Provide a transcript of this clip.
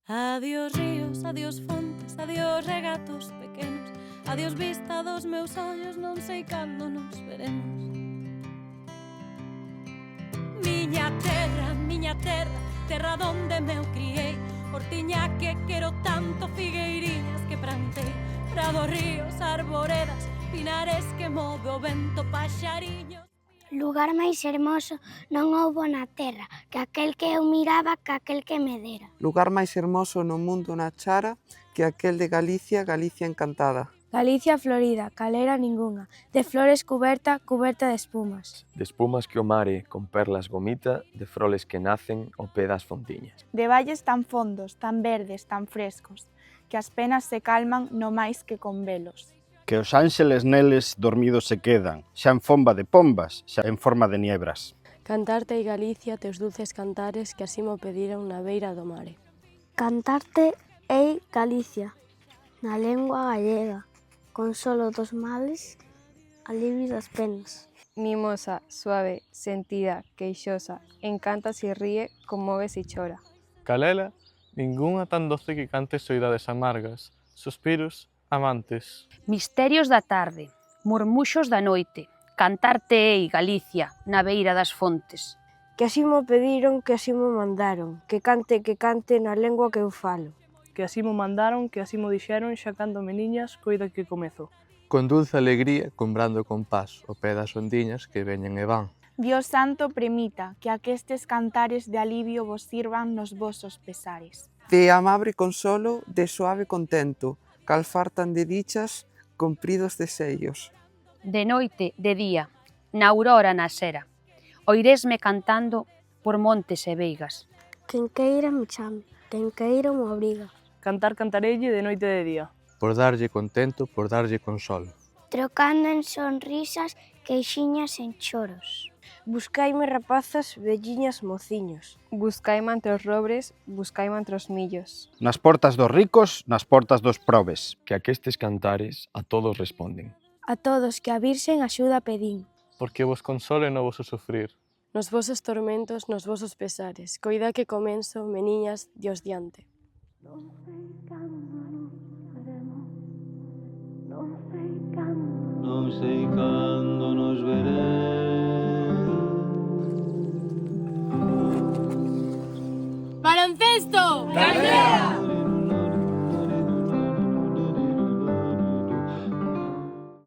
Adiós ríos, adiós fontes, adiós regatos pequenos, adiós vista dos meus ollos, non sei cando nos veremos. Miña terra, terra donde me criei, hortiña que quero tanto, figueirinhas que plantei, prados, ríos, arboredas, pinares que move o vento, paxariños. Lugar máis hermoso non houbo na terra, que aquel que eu miraba, que aquel que me dera. Lugar máis hermoso no mundo na chara que aquel de Galicia, Galicia encantada. Galicia florida, calera ningunha, de flores cuberta, cuberta de espumas. De espumas que o mare con perlas gomita, de froles que nacen ao pé das fontiñas. De valles tan fondos, tan verdes, tan frescos, que as penas se calman no máis que con velos. Que os ánxeles neles dormidos se quedan, xa en forma de pombas, xa en forma de niebras. Cantarte e Galicia teus dulces cantares que así mo pediron na beira do mare. Cantarte ei Galicia, na lengua gallega, consolo dos males, alivio das penas. Mimosa, suave, sentida, queixosa, encanta se ríe, conmove se chora. Calela, ningunha tan doce que cante soidades amargas, suspiros amantes. Misterios da tarde, murmuxos da noite, cantarte ei, Galicia, na beira das fontes. Que así mo pediron, que así mo mandaron, que cante na lengua que eu falo. Que así mo mandaron, que así mo dixeron, xa cando meniñas, coida que comezo. Con dulce alegría, con brando compás, o pé das ondiñas que veñen e van. Dios santo premita que aquestes cantares de alivio vos sirvan nos vosos pesares. De amable consolo, de suave contento, cal fartan de dichas, compridos deseios. De noite, de día, na aurora nasera, oiresme cantando por montes e veigas. Quen queira me chame, quen queira me obriga. Cantarelle de noite e de día. Por darlle contento, por darlle consolo. Trocando en sonrisas, queixiñas en choros. Buscaime rapazas, velliñas, mociños. Buscaime entre os robres, buscaime entre os millos. Nas portas dos ricos, nas portas dos probes. Que aquestes cantares a todos responden. A todos que a Virxen axuda pedín. Porque vos console no voso sufrir. Nos vosos tormentos, nos vosos pesares, coida que comenzo, meniñas, Dios diante. Non sei cando nos veremos, non sei cando. Non sei cando nos veremos. ¡Baloncesto! ¡Galdea!